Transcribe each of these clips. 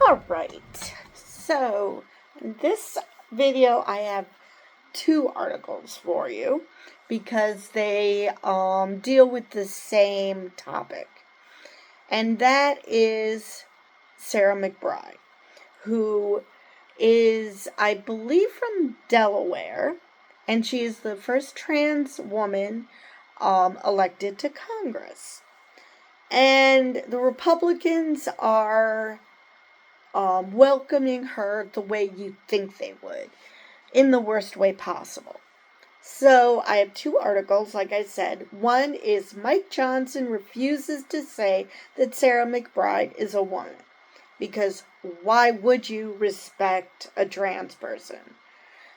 Alright, so in this video I have two articles for you because they deal with the same topic. And that is Sarah McBride, who is, I believe, from Delaware, and she is the first trans woman elected to Congress. And the Republicans are welcoming her the way you think they would, in the worst way possible. So I have two articles, like I said. One is Mike Johnson refuses to say that Sarah McBride is a woman. Because why would you respect a trans person?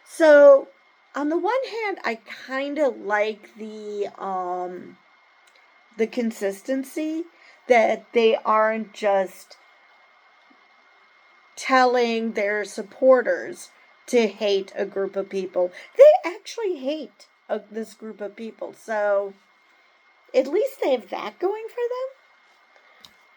So, on the one hand, I kind of like the consistency that they aren't just telling their supporters to hate a group of people. They actually hate this group of people. So at least they have that going for them.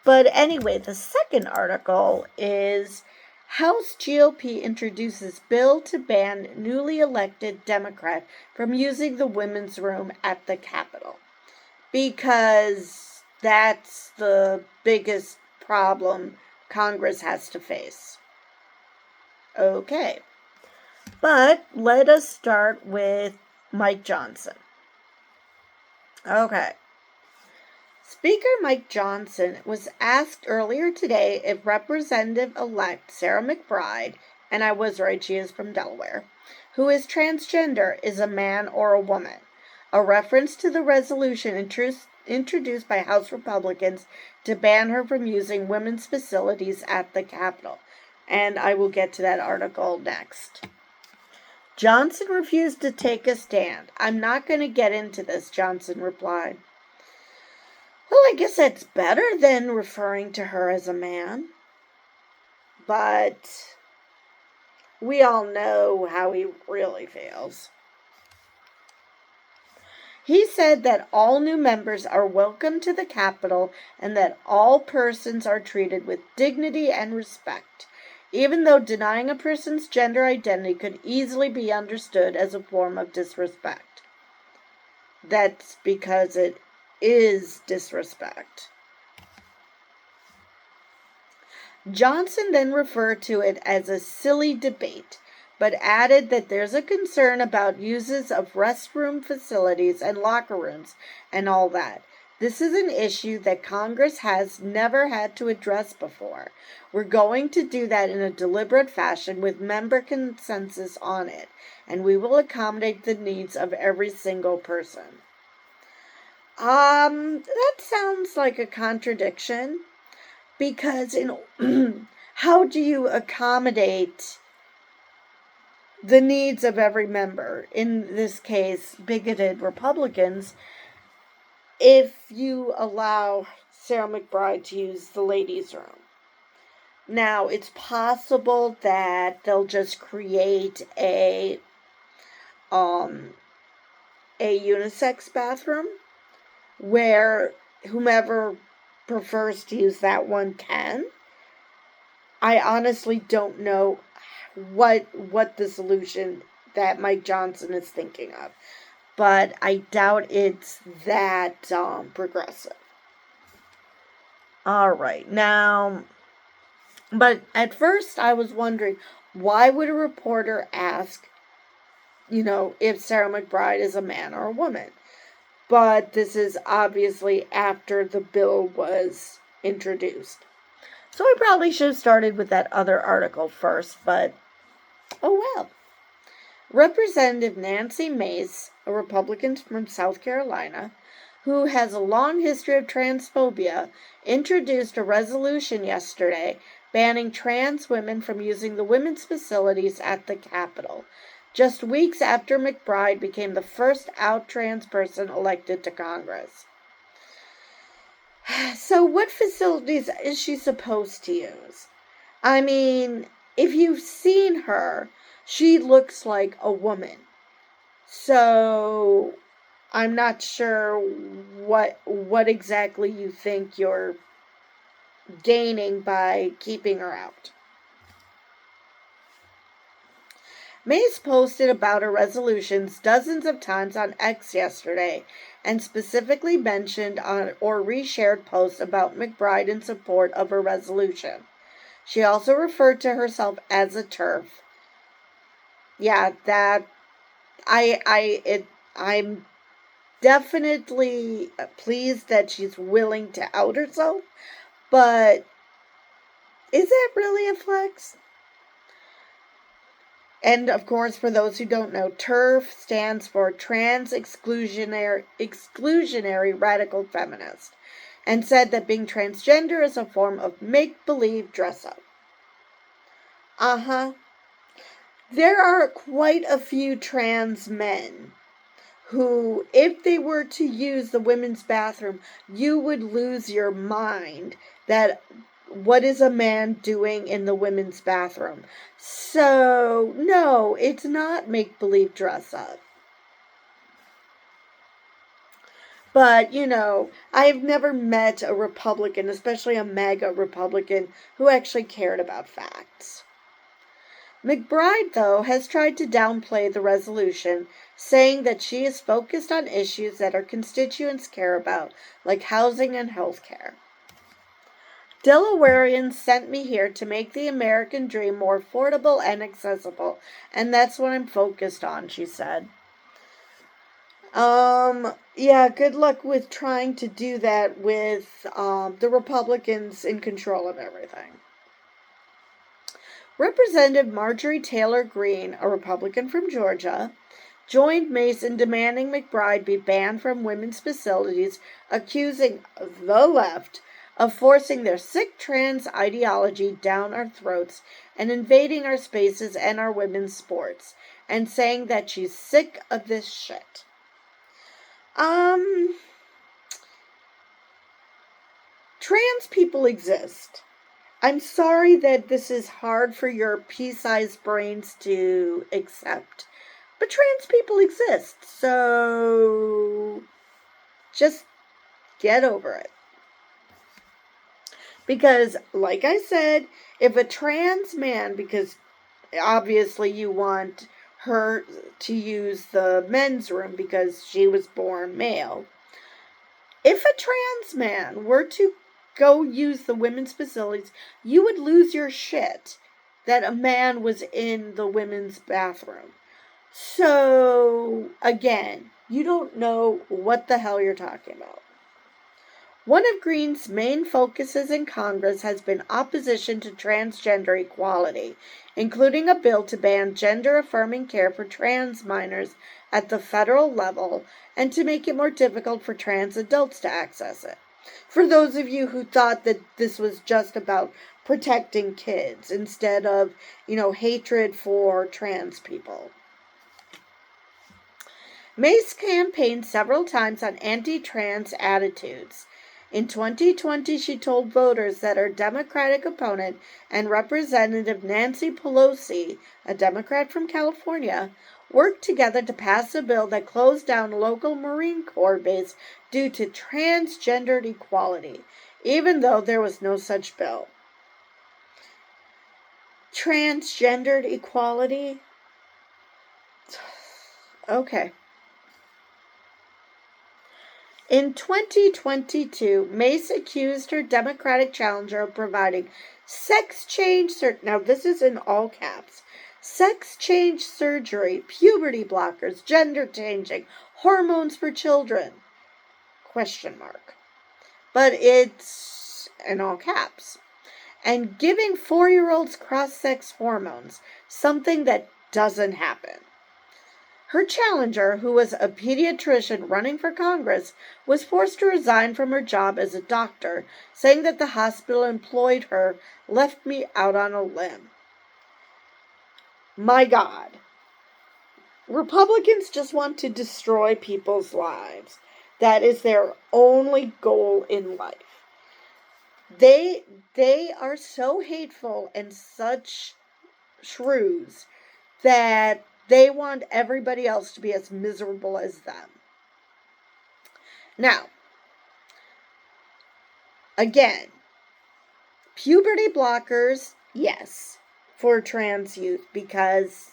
But anyway, the second article is House GOP introduces bill to ban newly elected Democrat from using the women's room at the Capitol. Because that's the biggest problem Congress has to face. Okay. But let us start with Mike Johnson. Okay. Speaker Mike Johnson was asked earlier today if Representative-elect Sarah McBride, and I was right, she is from Delaware, who is transgender, is a man or a woman. A reference to the resolution introduced by House Republicans to ban her from using women's facilities at the Capitol. And I will get to that article next. Johnson refused to take a stand. I'm not going to get into this, Johnson replied. Well, I guess that's better than referring to her as a man. But we all know how he really feels. He said that all new members are welcome to the Capitol and that all persons are treated with dignity and respect, even though denying a person's gender identity could easily be understood as a form of disrespect. That's because it is disrespect. Johnson then referred to it as a silly debate, but added that there's a concern about uses of restroom facilities and locker rooms and all that. This is an issue that Congress has never had to address before. We're going to do that in a deliberate fashion with member consensus on it, and we will accommodate the needs of every single person. That sounds like a contradiction, because how do you accommodate the needs of every member, in this case, bigoted Republicans, if you allow Sarah McBride to use the ladies' room? Now, it's possible that they'll just create a unisex bathroom where whomever prefers to use that one can. I honestly don't know what the solution that Mike Johnson is thinking of, but I doubt it's that progressive. All right, now, but at first I was wondering, why would a reporter ask, if Sarah McBride is a man or a woman? But this is obviously after the bill was introduced. So I probably should have started with that other article first, but oh well. Representative Nancy Mace, a Republican from South Carolina, who has a long history of transphobia, introduced a resolution yesterday banning trans women from using the women's facilities at the Capitol, just weeks after McBride became the first out trans person elected to Congress. So what facilities is she supposed to use? I mean, if you've seen her, she looks like a woman. So I'm not sure what exactly you think you're gaining by keeping her out. Mace posted about her resolutions dozens of times on X yesterday and specifically mentioned on or reshared posts about McBride in support of her resolution. She also referred to herself as a TERF. Yeah, I'm definitely pleased that she's willing to out herself, but is that really a flex? And of course, for those who don't know, TERF stands for Trans Exclusionary Radical Feminist, and said that being transgender is a form of make-believe dress-up. There are quite a few trans men who, if they were to use the women's bathroom, you would lose your mind that what is a man doing in the women's bathroom? So, no, it's not make-believe dress-up. But, I've never met a Republican, especially a MAGA Republican, who actually cared about facts. McBride, though, has tried to downplay the resolution, saying that she is focused on issues that her constituents care about, like housing and health care. Delawareans sent me here to make the American dream more affordable and accessible, and that's what I'm focused on, she said. Yeah, good luck with trying to do that with the Republicans in control of everything. Representative Marjorie Taylor Greene, a Republican from Georgia, joined Mace in demanding McBride be banned from women's facilities, accusing the left of forcing their sick trans ideology down our throats and invading our spaces and our women's sports, and saying that she's sick of this shit. Trans people exist. I'm sorry that this is hard for your pea-sized brains to accept, but trans people exist, so just get over it. Because, like I said, if a trans man, because obviously you want her to use the men's room because she was born male, if a trans man were to go use the women's facilities, you would lose your shit that a man was in the women's bathroom. So, again, you don't know what the hell you're talking about. One of Greene's main focuses in Congress has been opposition to transgender equality, including a bill to ban gender-affirming care for trans minors at the federal level and to make it more difficult for trans adults to access it. For those of you who thought that this was just about protecting kids instead of, hatred for trans people. Mace campaigned several times on anti-trans attitudes. In 2020, she told voters that her Democratic opponent and Representative Nancy Pelosi, a Democrat from California, worked together to pass a bill that closed down a local Marine Corps base due to transgendered equality, even though there was no such bill. Transgendered equality? Okay. In 2022, Mace accused her Democratic challenger of providing sex change now this is in all caps, sex change surgery, puberty blockers, gender changing, hormones for children, ? But it's in all caps. And giving 4-year-olds cross-sex hormones, something that doesn't happen. Her challenger, who was a pediatrician running for Congress, was forced to resign from her job as a doctor, saying that the hospital employed her left me out on a limb. My God. Republicans just want to destroy people's lives. That is their only goal in life. They are so hateful and such shrews that they want everybody else to be as miserable as them. Now, again, Puberty blockers, yes, for trans youth because,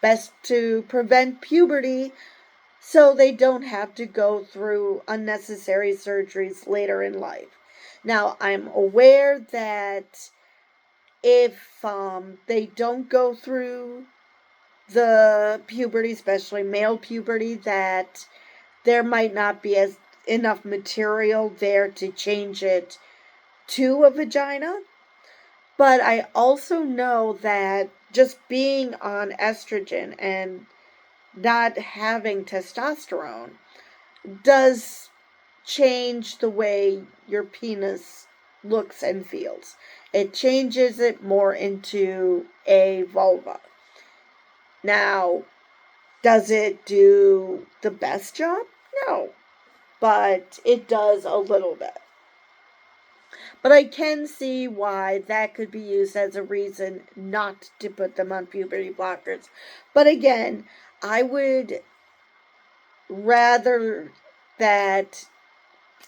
best to prevent puberty so they don't have to go through unnecessary surgeries later in life. Now, I'm aware that if they don't go through the puberty, especially male puberty, that there might not be as enough material there to change it to a vagina. But I also know that just being on estrogen and not having testosterone does change the way your penis looks and feels. It changes it more into a vulva. Now, does it do the best job? No, but it does a little bit. But I can see why that could be used as a reason not to put them on puberty blockers. But again, I would rather that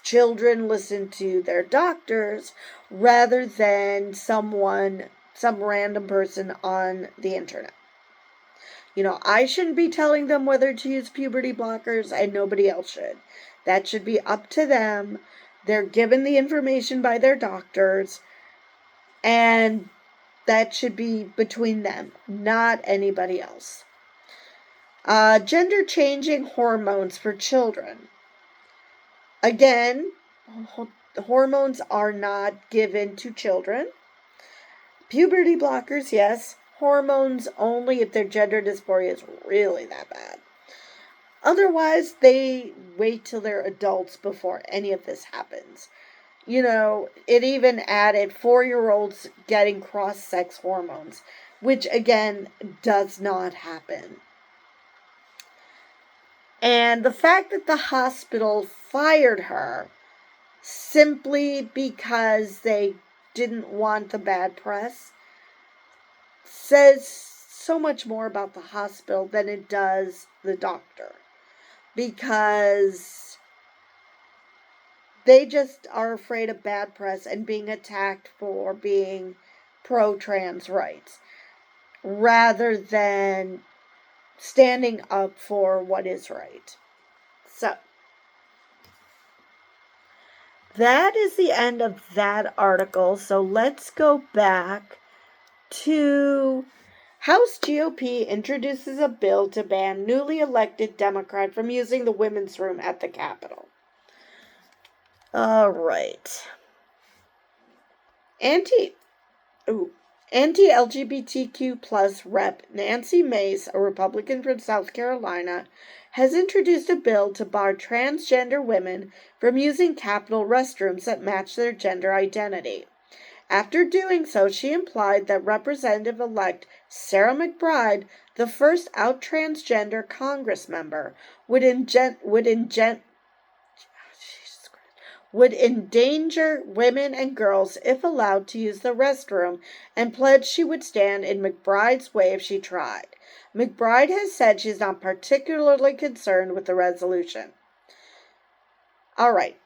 children listen to their doctors rather than some random person on the internet. I shouldn't be telling them whether to use puberty blockers, and nobody else should. That should be up to them. They're given the information by their doctors, and that should be between them, not anybody else. Gender-changing hormones for children. Again, hormones are not given to children. Puberty blockers, yes. Hormones only if their gender dysphoria is really that bad. Otherwise, they wait till they're adults before any of this happens. It even added 4-year-olds getting cross-sex hormones, which again does not happen. And the fact that the hospital fired her simply because they didn't want the bad press says so much more about the hospital than it does the doctor. Because they just are afraid of bad press and being attacked for being pro-trans rights, rather than standing up for what is right. So, that is the end of that article. So let's go back to House GOP introduces a bill to ban newly elected Democrat from using the women's room at the Capitol. All right. Anti-LGBTQ plus Rep. Nancy Mace, a Republican from South Carolina, has introduced a bill to bar transgender women from using Capitol restrooms that match their gender identity. After doing so, she implied that Representative-elect Sarah McBride, the first out transgender Congress member, would endanger women and girls if allowed to use the restroom, and pledged she would stand in McBride's way if she tried. McBride has said she's not particularly concerned with the resolution. All right.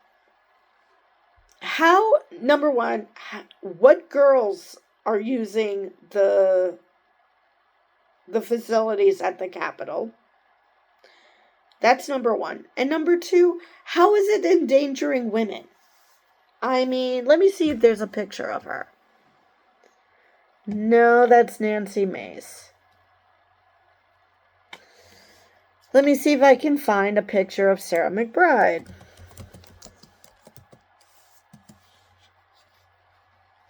Number one, what girls are using the facilities at the Capitol? That's number one. And number two, how is it endangering women? I mean, let me see if there's a picture of her. No, that's Nancy Mace. Let me see if I can find a picture of Sarah McBride.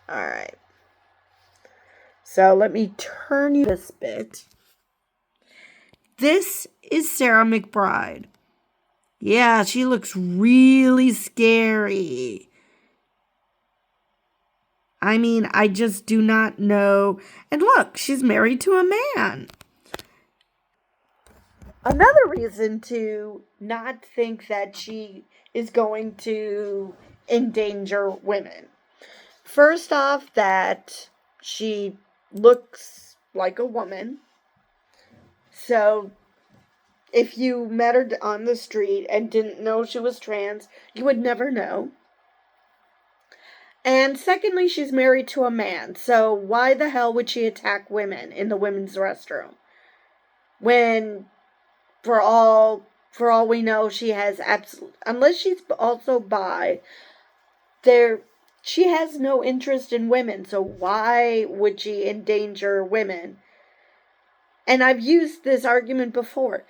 All right. So let me turn you this bit. This is Sarah McBride. Yeah, she looks really scary. I mean, I just do not know. And look, she's married to a man. Another reason to not think that she is going to endanger women. First off, that she looks like a woman. So if you met her on the street and didn't know she was trans, you would never know. And secondly, she's married to a man. So why the hell would she attack women in the women's restroom? When for all we know, she has unless she's also bi, there she has no interest in women. So why would she endanger women? And I've used this argument before.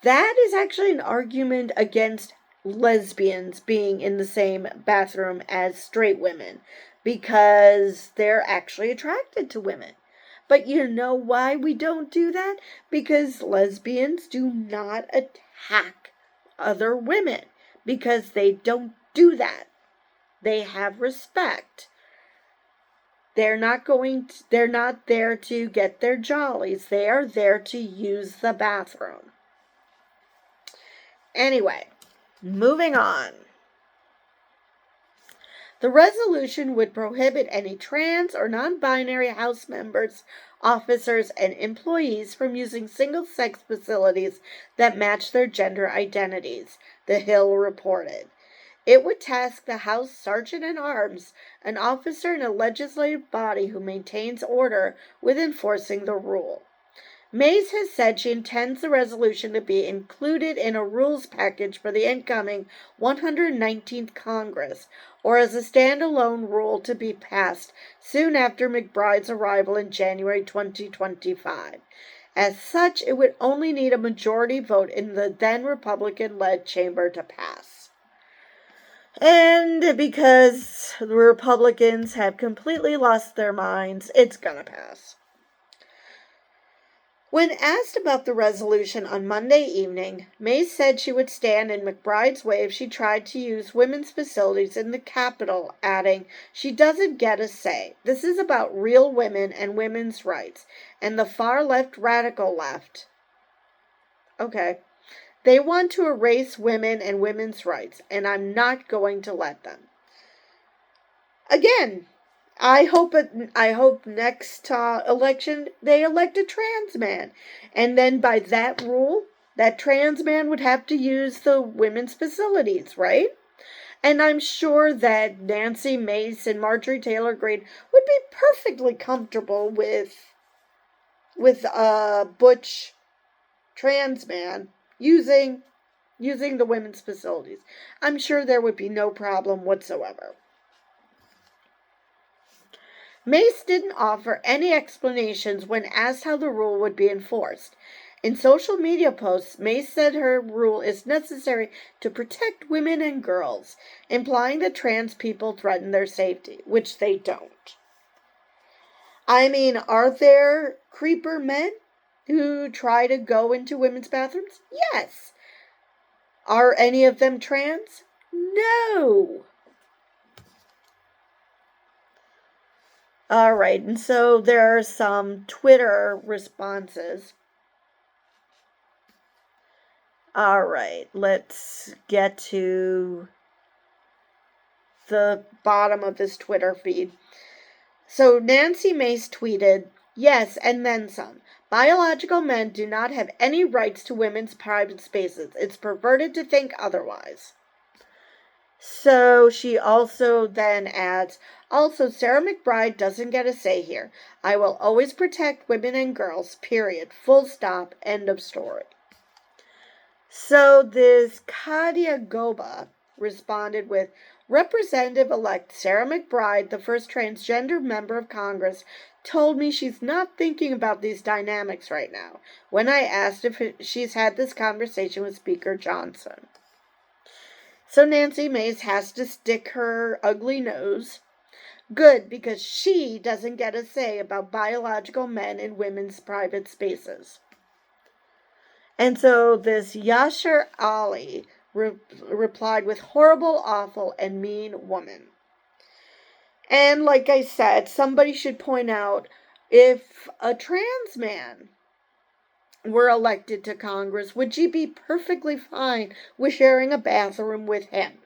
That is actually an argument against lesbians being in the same bathroom as straight women because they're actually attracted to women. But you know why we don't do that? Because lesbians do not attack other women because they don't do that. They have respect. They're not there to get their jollies. They are there to use the bathroom. Anyway, moving on. The resolution would prohibit any trans or non-binary House members, officers, and employees from using single-sex facilities that match their gender identities, the Hill reported. It would task the House Sergeant-at-Arms, an officer in a legislative body who maintains order, with enforcing the rule. Mace has said she intends the resolution to be included in a rules package for the incoming 119th Congress, or as a standalone rule to be passed soon after McBride's arrival in January 2025. As such, it would only need a majority vote in the then Republican-led chamber to pass. And because the Republicans have completely lost their minds, it's gonna pass. When asked about the resolution on Monday evening, Mace said she would stand in McBride's way if she tried to use women's facilities in the Capitol, adding, "She doesn't get a say. This is about real women and women's rights, and the far-left radical left. Okay. They want to erase women and women's rights, and I'm not going to let them." Again, I hope next election they elect a trans man, and then by that rule, that trans man would have to use the women's facilities, right? And I'm sure that Nancy Mace and Marjorie Taylor Greene would be perfectly comfortable with a butch trans man using the women's facilities. I'm sure there would be no problem whatsoever. Mace didn't offer any explanations when asked how the rule would be enforced. In social media posts, Mace said her rule is necessary to protect women and girls, implying that trans people threaten their safety, which they don't. I mean, are there creeper men who try to go into women's bathrooms? Yes. Are any of them trans? No. All right, and so there are some Twitter responses. All right, let's get to the bottom of this Twitter feed. So Nancy Mace tweeted, "Yes, and then some. Biological men do not have any rights to women's private spaces. It's perverted to think otherwise." So she also then adds, "Also, Sarah McBride doesn't get a say here. I will always protect women and girls, period. Full stop. End of story." So this Kadia Goba responded with, "Representative-elect Sarah McBride, the first transgender member of Congress, told me she's not thinking about these dynamics right now when I asked if she's had this conversation with Speaker Johnson." So Nancy Mace has to stick her ugly nose. Good, because she doesn't get a say about biological men in women's private spaces. And so this Yasser Ali replied with, "Horrible, awful, and mean woman." And like I said, somebody should point out, if a trans man were elected to Congress, would she be perfectly fine with sharing a bathroom with him?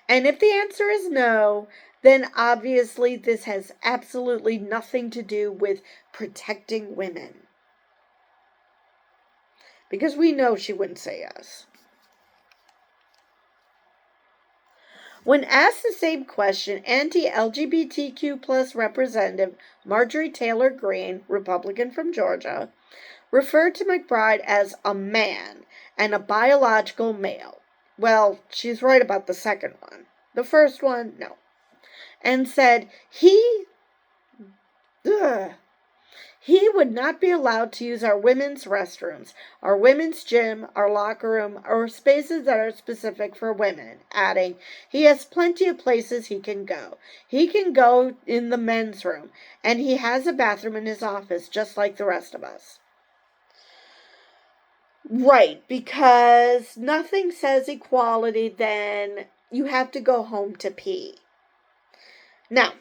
And if the answer is no, then obviously this has absolutely nothing to do with protecting women. Because we know she wouldn't say yes. When asked the same question, anti-LGBTQ plus representative Marjorie Taylor Greene, Republican from Georgia, referred to McBride as a man and a biological male. Well, she's right about the second one. The first one, no. And said he would not be allowed to use our women's restrooms, our women's gym, our locker room, or spaces that are specific for women, adding, he has plenty of places he can go. He can go in the men's room, and he has a bathroom in his office, just like the rest of us. Right, because nothing says equality than you have to go home to pee. Now,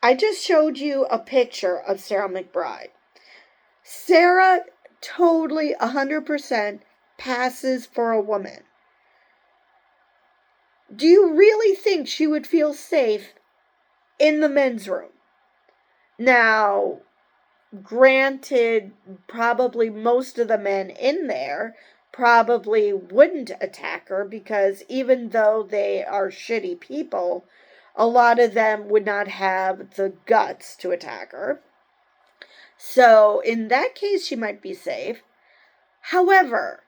I just showed you a picture of Sarah McBride. Sarah totally 100% passes for a woman. Do you really think she would feel safe in the men's room? Now, granted, probably most of the men in there probably wouldn't attack her because even though they are shitty people, a lot of them would not have the guts to attack her. So in that case, she might be safe. However,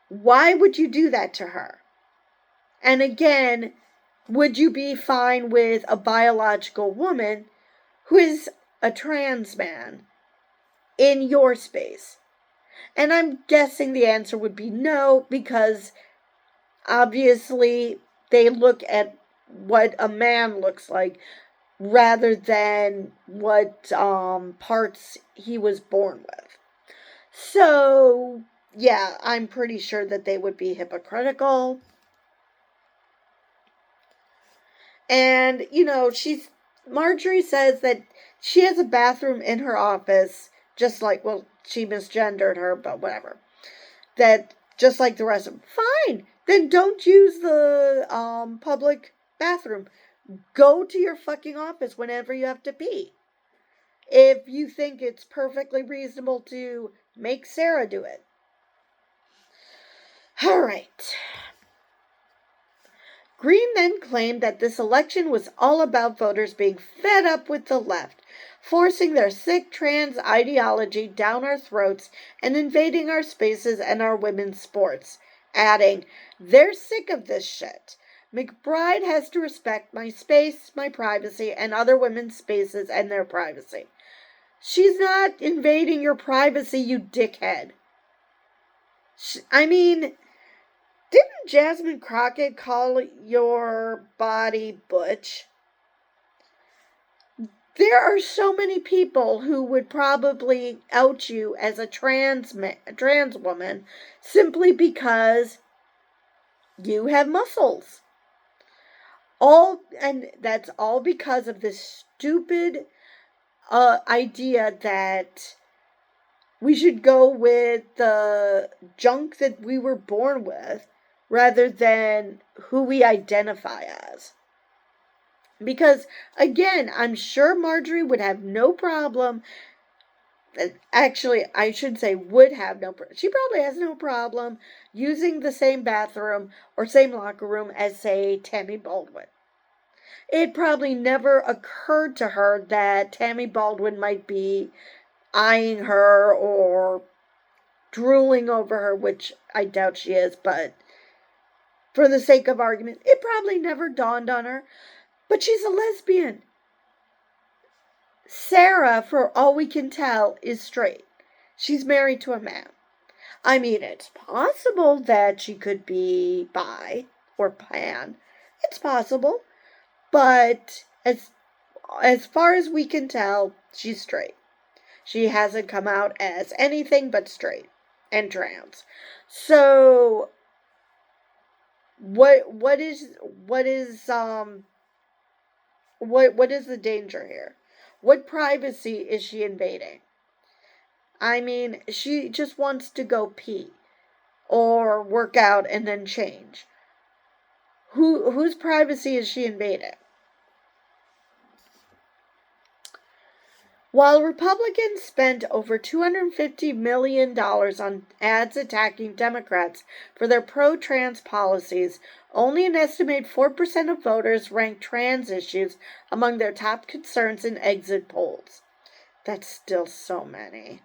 why would you do that to her? And again, would you be fine with a biological woman who is a trans man in your space? And I'm guessing the answer would be no, because obviously they look at what a man looks like rather than what parts he was born with. So, yeah, I'm pretty sure that they would be hypocritical. And, Marjorie says that she has a bathroom in her office, just like, well, she misgendered her, but whatever. That, just like the rest of them. Fine, then don't use the public bathroom. Go to your fucking office whenever you have to pee. If you think it's perfectly reasonable to make Sarah do it. All right. Greene then claimed that this election was all about voters being fed up with the left, forcing their sick trans ideology down our throats and invading our spaces and our women's sports, adding, they're sick of this shit. McBride has to respect my space, my privacy, and other women's spaces and their privacy. She's not invading your privacy, you dickhead. Didn't Jasmine Crockett call your body butch? There are so many people who would probably out you as a trans woman simply because you have muscles. And that's all because of this stupid idea that we should go with the junk that we were born with rather than who we identify as. Because, again, I'm sure Marjorie would have no problem. Actually, I should say would have no problem. She probably has no problem using the same bathroom or same locker room as, say, Tammy Baldwin. It probably never occurred to her that Tammy Baldwin might be eyeing her or drooling over her, which I doubt she is, but for the sake of argument, it probably never dawned on her. But she's a lesbian. Sarah, for all we can tell, is straight. She's married to a man. It's possible that she could be bi or pan. It's possible. But as far as we can tell, she's straight. She hasn't come out as anything but straight and trans. So what is the danger here? What privacy is she invading? She just wants to go pee or work out and then change. Whose privacy is she invading? While Republicans spent over $250 million on ads attacking Democrats for their pro-trans policies, only an estimated 4% of voters ranked trans issues among their top concerns in exit polls. That's still so many.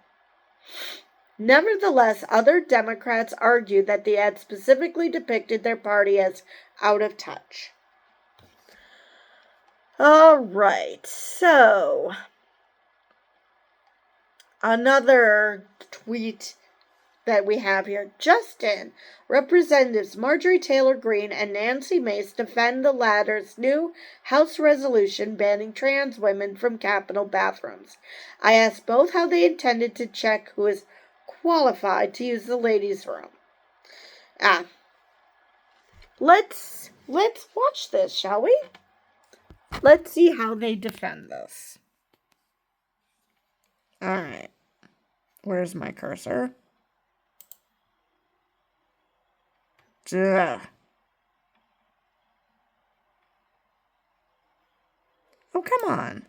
Nevertheless, other Democrats argued that the ad specifically depicted their party as out of touch. All right, so another tweet that we have here. Justin, Representatives Marjorie Taylor Greene and Nancy Mace defend the latter's new House resolution banning trans women from Capitol bathrooms. I asked both how they intended to check who is qualified to use the ladies' room. Let's watch this, shall we? Let's see how they defend this. All right. Where's my cursor? Ugh. Oh, come on.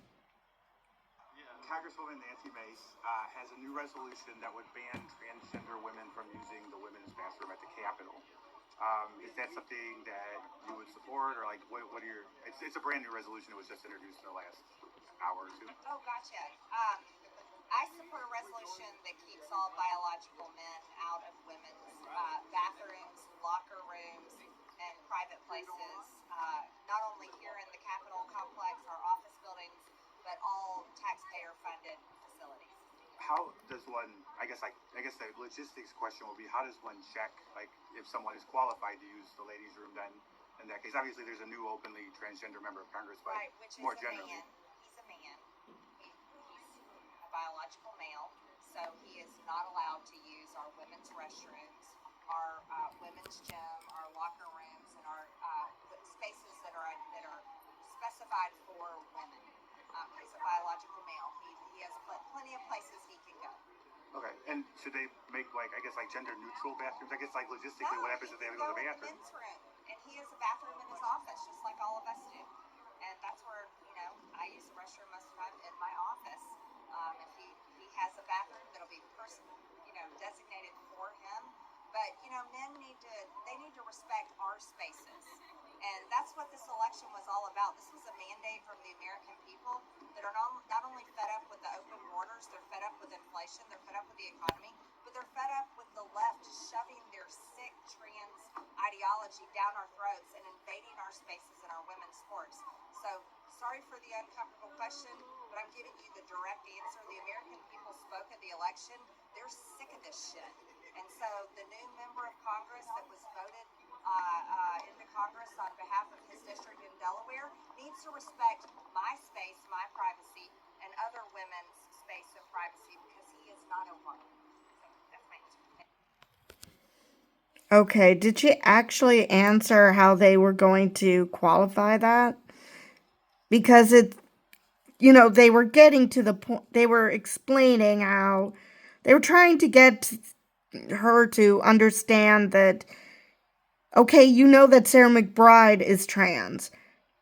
Congresswoman Nancy Mace has a new resolution that would ban transgender women from using the women's bathroom at the Capitol. Is that something that you would support, or like what are your? It's a brand new resolution. It was just introduced in the last hour or two. Oh, gotcha. I support a resolution that keeps all biological men out of women's bathrooms, locker rooms, and private places. Not only here in the Capitol complex, our office buildings, but all taxpayer-funded facilities. How does one? I guess the logistics question will be: how does one check like if someone is qualified to use the ladies' room? Then in that case, obviously there's a new openly transgender member of Congress, but right, which is more a generally, man. He's a man. He's a biological male, so he is not allowed to use our women's restrooms, our women's gym, our locker rooms, and our spaces that are specified for women. He's a biological male. He has plenty of places he can go. Okay, and should they make like gender neutral bathrooms? I guess like logistically, what happens if they have to go to the bathroom? Men's room, and he has a bathroom in his office, just like all of us do. And that's where I use the restroom most of the time in my office. And he has a bathroom that'll be designated for him. But men need to respect our spaces. And that's what this election was all about. This was a mandate from the American people that are not only fed up with the open borders, they're fed up with inflation, they're fed up with the economy, but they're fed up with the left shoving their sick trans ideology down our throats and invading our spaces and our women's sports. So, sorry for the uncomfortable question, but I'm giving you the direct answer. The American people spoke at the election. They're sick of this shit. And so the new member of Congress that was voted into Congress on behalf of his district in Delaware needs to respect my space, my privacy, and other women's space and privacy because he is not a woman. So that's my answer. Okay, did she actually answer how they were going to qualify that? Because they were getting to the point, they were explaining how they were trying to get her to understand that, okay, that Sarah McBride is trans,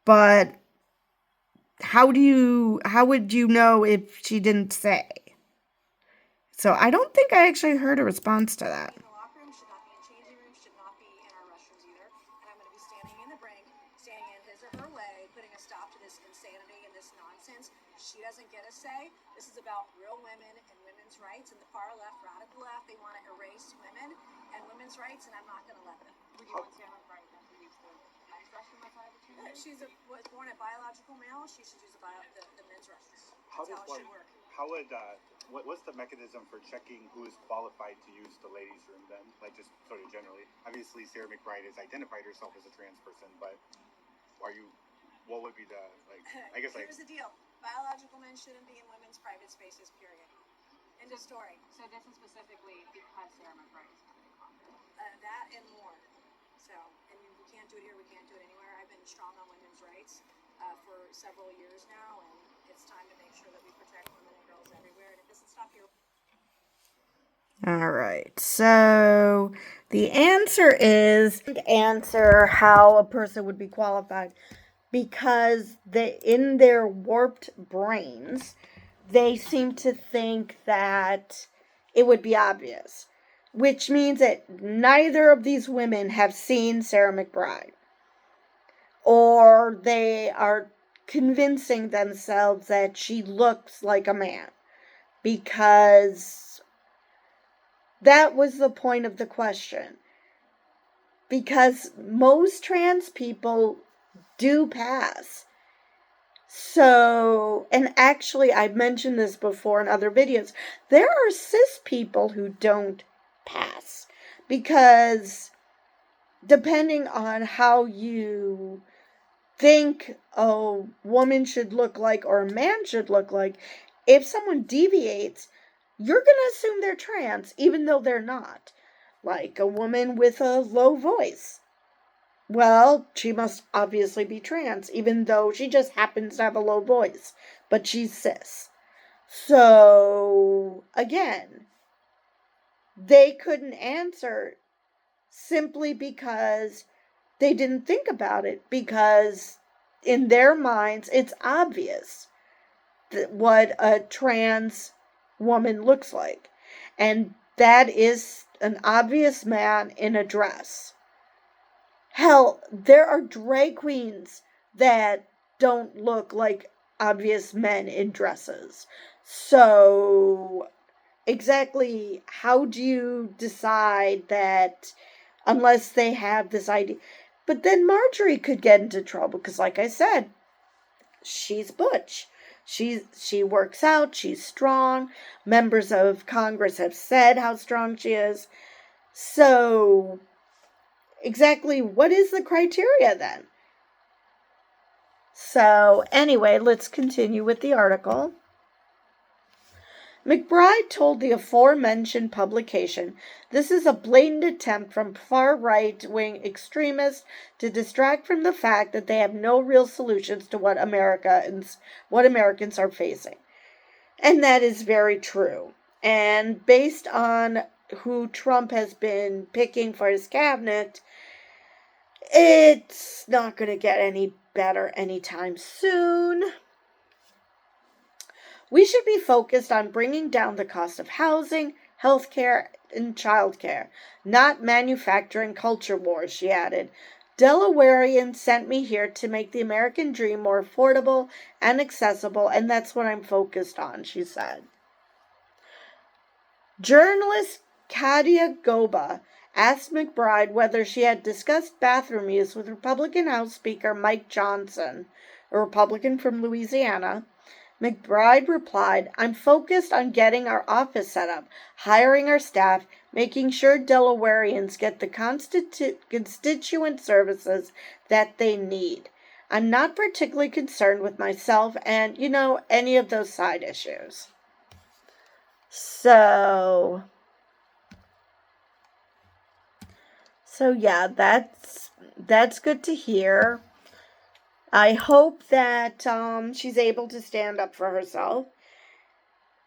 but how would you know if she didn't say? So I don't think I actually heard a response to that. In the locker room, should not be in changing rooms, should not be in our restrooms either. And I'm going to be standing in the brink, standing in his or her way, putting a stop to this insanity and this nonsense. She doesn't get a say. This is about real women and women's rights. And the far left, radical left, they want to erase women and women's rights, and I'm not going to let them. Would you want Sarah McBride to use the men's restroom outside of the changing room? She was born a biological male. She should use the men's restroom. How That's does how it should work. How would what's the mechanism for checking who is qualified to use the ladies' room then? Like just sort of generally. Obviously, Sarah McBride has identified herself as a trans person, but what would be the Here's the deal: biological men shouldn't be in women's private spaces. Period. End of story. So this is specifically because Sarah McBride is coming to Congress. That and more. So, and we can't do it here. We can't do it anywhere. I've been strong on women's rights for several years now, and it's time to make sure that we protect women and girls everywhere. And it doesn't stop here. All right. So the answer is how a person would be qualified, because in their warped brains, they seem to think that it would be obvious, which means that neither of these women have seen Sarah McBride, or they are convincing themselves that she looks like a man, because that was the point of the question. Because most trans people do pass. So, and actually, I've mentioned this before in other videos, there are cis people who don't pass. Because depending on how you think a woman should look like or a man should look like, if someone deviates, you're going to assume they're trans, even though they're not. Like a woman with a low voice. Well, she must obviously be trans, even though she just happens to have a low voice. But she's cis. So, again, they couldn't answer simply because they didn't think about it. Because in their minds, it's obvious what a trans woman looks like. And that is an obvious man in a dress. Hell, there are drag queens that don't look like obvious men in dresses. So, exactly how do you decide that unless they have this idea? But then Marjorie could get into trouble because, like I said, she's butch. She works out, she's strong. Members of Congress have said how strong she is. So, exactly what is the criteria then? So, anyway, let's continue with the article. McBride told the aforementioned publication, "This is a blatant attempt from far right-wing extremists to distract from the fact that they have no real solutions to what Americans are facing." And that is very true. And based on who Trump has been picking for his cabinet, it's not going to get any better anytime soon. We should be focused on bringing down the cost of housing, healthcare, and childcare, not manufacturing culture wars, she added. Delawareans sent me here to make the American dream more affordable and accessible, and that's what I'm focused on, she said. Journalist Kadia Goba asked McBride whether she had discussed bathroom use with Republican House Speaker Mike Johnson, a Republican from Louisiana. McBride replied, "I'm focused on getting our office set up, hiring our staff, making sure Delawareans get the constituent services that they need. I'm not particularly concerned with myself and, any of those side issues." So yeah, that's good to hear. I hope that she's able to stand up for herself.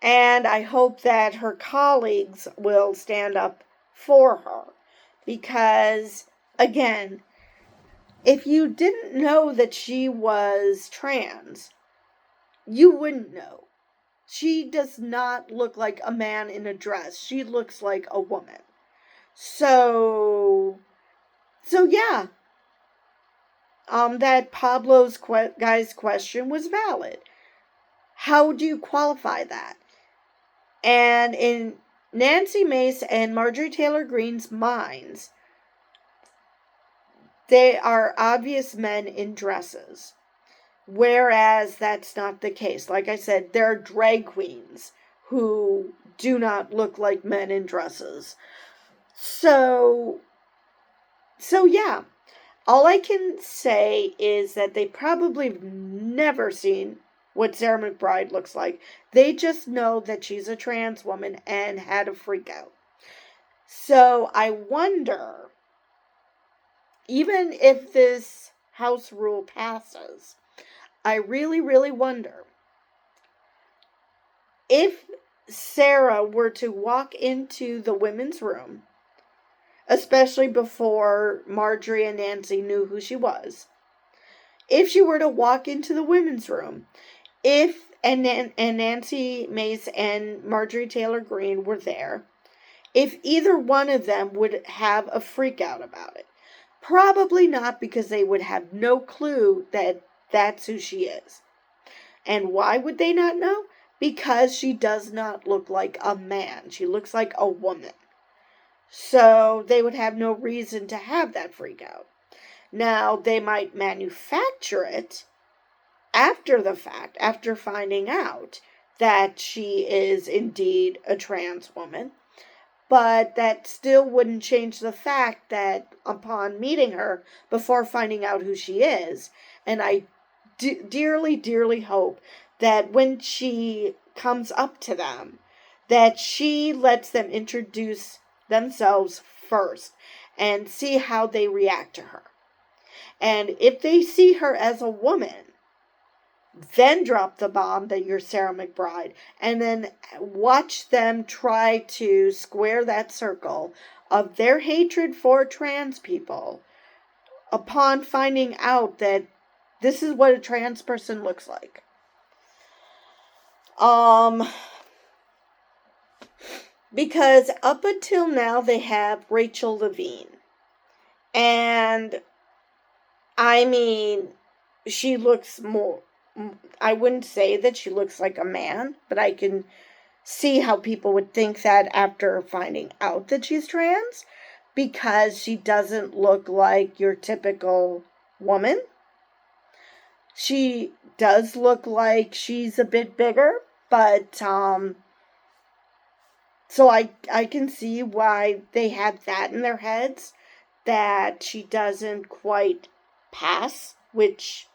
And I hope that her colleagues will stand up for her. Because, again, if you didn't know that she was trans, you wouldn't know. She does not look like a man in a dress. She looks like a woman. So yeah. That Pablo's guy's question was valid. How do you qualify that? And in Nancy Mace and Marjorie Taylor Greene's minds, they are obvious men in dresses. Whereas that's not the case. Like I said, there are drag queens who do not look like men in dresses. So yeah. All I can say is that they probably have never seen what Sarah McBride looks like. They just know that she's a trans woman and had a freak out. So I wonder, even if this House rule passes, I really, really wonder if Sarah were to walk into the women's room, especially before Marjorie and Nancy knew who she was, if she were to walk into the women's room, if and Nancy Mace and Marjorie Taylor Greene were there, if either one of them would have a freak out about it. Probably not, because they would have no clue that that's who she is. And why would they not know? Because she does not look like a man. She looks like a woman. So they would have no reason to have that freak out. Now, they might manufacture it after the fact, after finding out that she is indeed a trans woman. But that still wouldn't change the fact that upon meeting her, before finding out who she is, and I dearly, dearly hope that when she comes up to them, that she lets them introduce themselves first and see how they react to her. And if they see her as a woman, then drop the bomb that you're Sarah McBride, and then watch them try to square that circle of their hatred for trans people upon finding out that this is what a trans person looks like. Because up until now they have Rachel Levine, and I mean, she looks more, I wouldn't say that she looks like a man, but I can see how people would think that after finding out that she's trans, because she doesn't look like your typical woman. She does look like she's a bit bigger, but so I can see why they have that in their heads, that she doesn't quite pass, which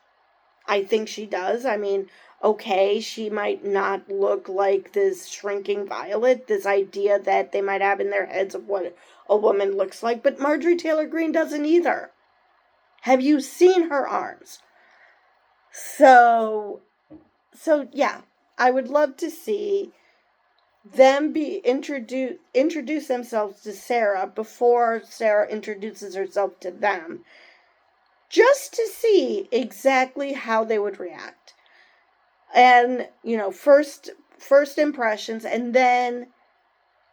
I think she does. I mean, okay, she might not look like this shrinking violet, this idea that they might have in their heads of what a woman looks like, but Marjorie Taylor Greene doesn't either. Have you seen her arms? So yeah, I would love to see them be introduce themselves to Sarah before Sarah introduces herself to them, just to see exactly how they would react. And, first impressions, and then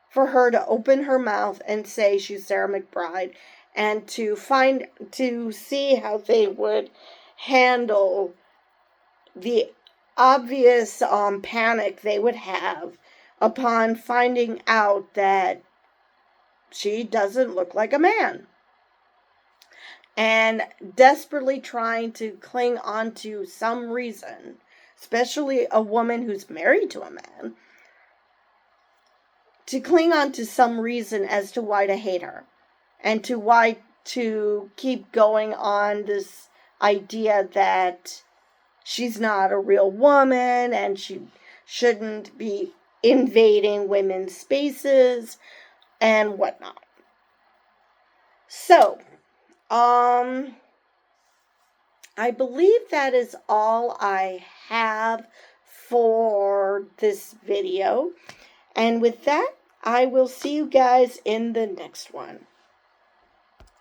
for her to open her mouth and say she's Sarah McBride, and to see how they would handle the obvious panic they would have upon finding out that she doesn't look like a man, and desperately trying to cling on to some reason, especially a woman who's married to a man, to cling on to some reason as to why to hate her, and to why to keep going on this idea that she's not a real woman and she shouldn't be invading women's spaces and whatnot. So, I believe that is all I have for this video. And with that, I will see you guys in the next one.